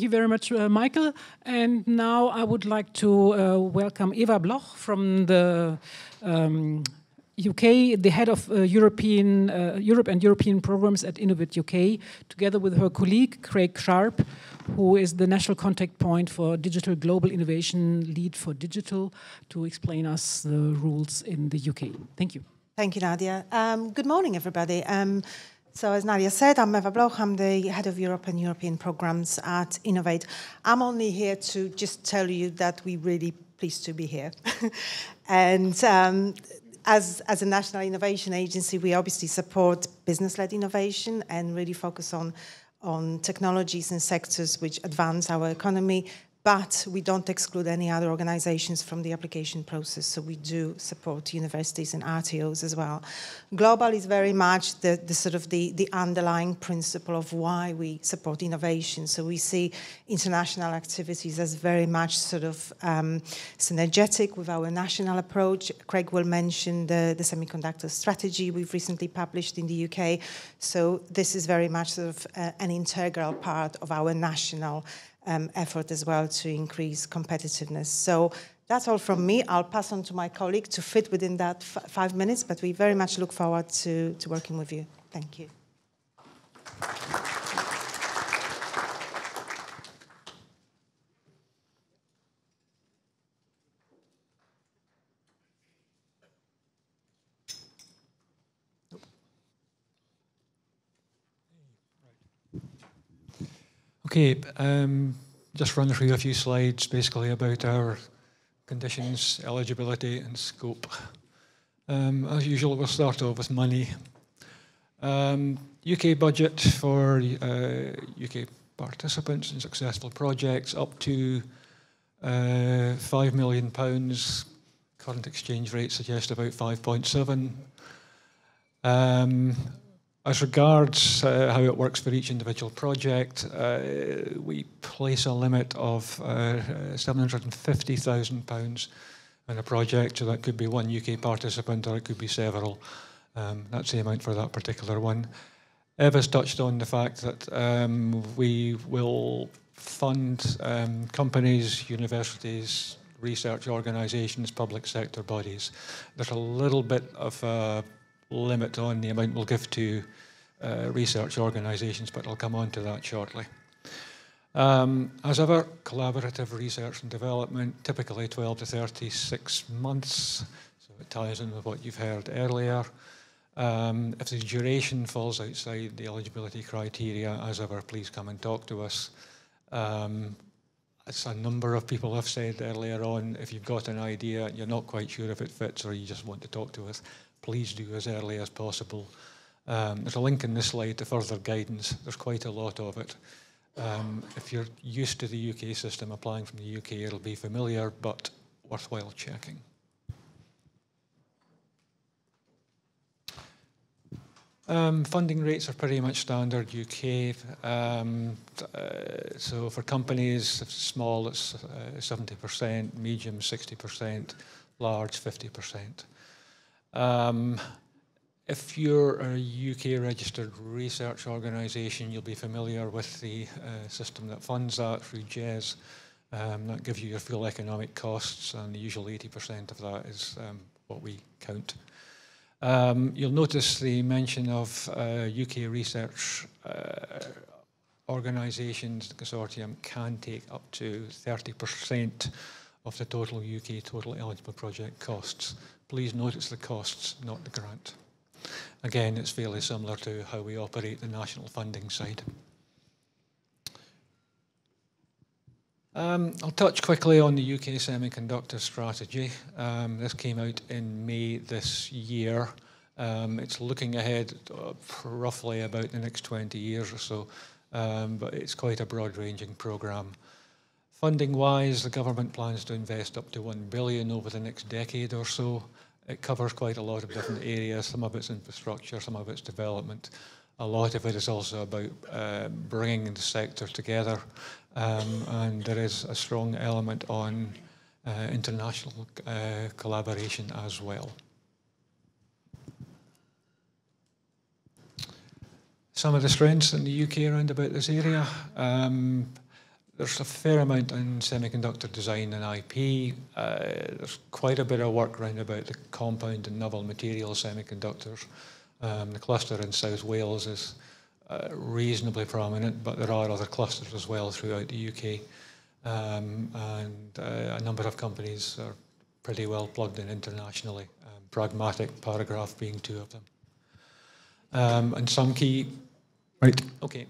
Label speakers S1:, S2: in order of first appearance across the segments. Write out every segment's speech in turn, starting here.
S1: you very much, Michael. And now I would like to welcome Eva Bloch from the UK, the head of Europe and European programs at Innovate UK, together with her colleague, Graig Sharp, who is the national contact point for Digital Global Innovation Lead for Digital, to explain us the rules in the UK. Thank you.
S2: Thank you, Nadia. Good morning, everybody. So as Nadia said, I'm Eva Bloch. I'm the head of Europe and European programs at Innovate. I'm only here to just tell you that we're really pleased to be here. And as a national innovation agency, we obviously support business-led innovation and really focus on technologies and sectors which advance our economy, but we don't exclude any other organizations from the application process, so we do support universities and RTOs as well. Global is very much the underlying principle of why we support innovation. So we see international activities as very much synergetic with our national approach. Graig will mention the semiconductor strategy we've recently published in the UK. So this is very much an integral part of our national effort as well to increase competitiveness. So that's all from me. I'll pass on to my colleague to fit within that 5 minutes, but we very much look forward to working with you. Thank you.
S3: Okay, just run through a few slides basically about our conditions, eligibility and scope. As usual, we'll start off with money. UK budget for UK participants in successful projects up to £5 million. Current exchange rate suggests about 5.7. As regards how it works for each individual project, we place a limit of £750,000 in a project, so that could be one UK participant or it could be several. That's the amount for that particular one. Eva's touched on the fact that we will fund companies, universities, research organisations, public sector bodies. There's a little bit of a limit on the amount we'll give to research organisations, but I'll come on to that shortly. As ever, collaborative research and development, typically 12 to 36 months, so it ties in with what you've heard earlier. If the duration falls outside the eligibility criteria, as ever, please come and talk to us. As a number of people have said earlier on, if you've got an idea and you're not quite sure if it fits or you just want to talk to us, please do as early as possible. There's a link in this slide to further guidance. There's quite a lot of it. If you're used to the UK system, applying from the UK, it'll be familiar, but worthwhile checking. Funding rates are pretty much standard UK. So for companies, if it's small, it's 70%, medium 60%, large 50%. If you're a UK registered research organisation, you'll be familiar with the system that funds that through Xecs. That gives you your full economic costs, and the usual 80% of that is what we count. You'll notice the mention of UK research organisations. The consortium can take up to 30% of the total UK total eligible project costs. Please notice the costs, not the grant. Again, it's fairly similar to how we operate the national funding side. I'll touch quickly on the UK semiconductor strategy. This came out in May this year. It's looking ahead roughly about the next 20 years or so, but it's quite a broad-ranging programme. Funding-wise, the government plans to invest up to £1 billion over the next decade or so. It covers quite a lot of different areas. Some of it's infrastructure, some of it's development. A lot of it is also about bringing the sector together, and there is a strong element on international collaboration as well. Some of the strengths in the UK around about this area. there's a fair amount in semiconductor design and IP. There's quite a bit of work around about the compound and novel material semiconductors. The cluster in South Wales is reasonably prominent, but there are other clusters as well throughout the UK. And a number of companies are pretty well plugged in internationally, Pragmatic, Paragraph being two of them. And some key, right, okay.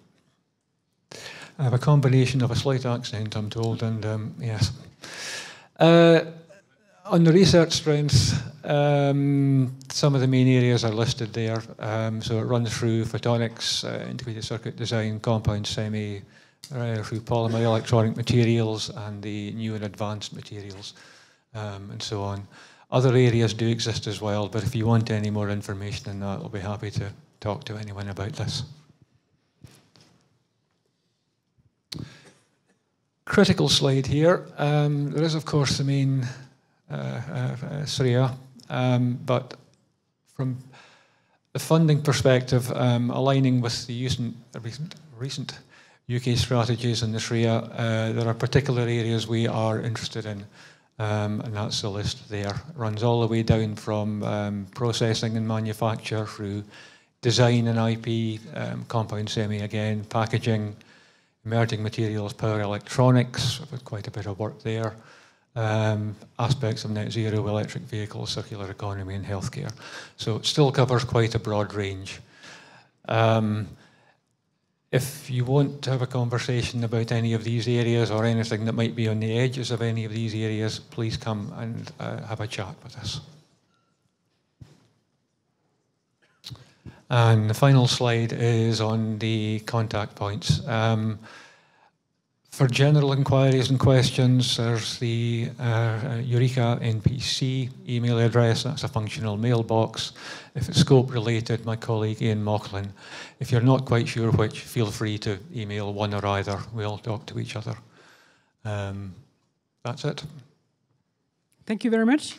S3: I have a combination of a slight accent, I'm told, and yes. On the research strengths, some of the main areas are listed there. So it runs through photonics, integrated circuit design, compound semi, through polymer electronic materials and the new and advanced materials, and so on. Other areas do exist as well, but if you want any more information on that, I'll be happy to talk to anyone about this. Critical slide here. There is, of course, the main SRIA, but from the funding perspective, aligning with the recent UK strategies in the SRIA, there are particular areas we are interested in, and that's the list there. It runs all the way down from processing and manufacture through design and IP, compound semi again, packaging, emerging materials, power electronics, quite a bit of work there. Aspects of net zero, electric vehicles, circular economy and healthcare. So it still covers quite a broad range. If you want to have a conversation about any of these areas or anything that might be on the edges of any of these areas, please come and have a chat with us. And the final slide is on the contact points. For general inquiries and questions, there's the Eureka NPC email address. That's a functional mailbox. If it's scope related, my colleague Ian Mocklin. If you're not quite sure which, feel free to email one or either. We'll talk to each other. That's it.
S1: Thank you very much.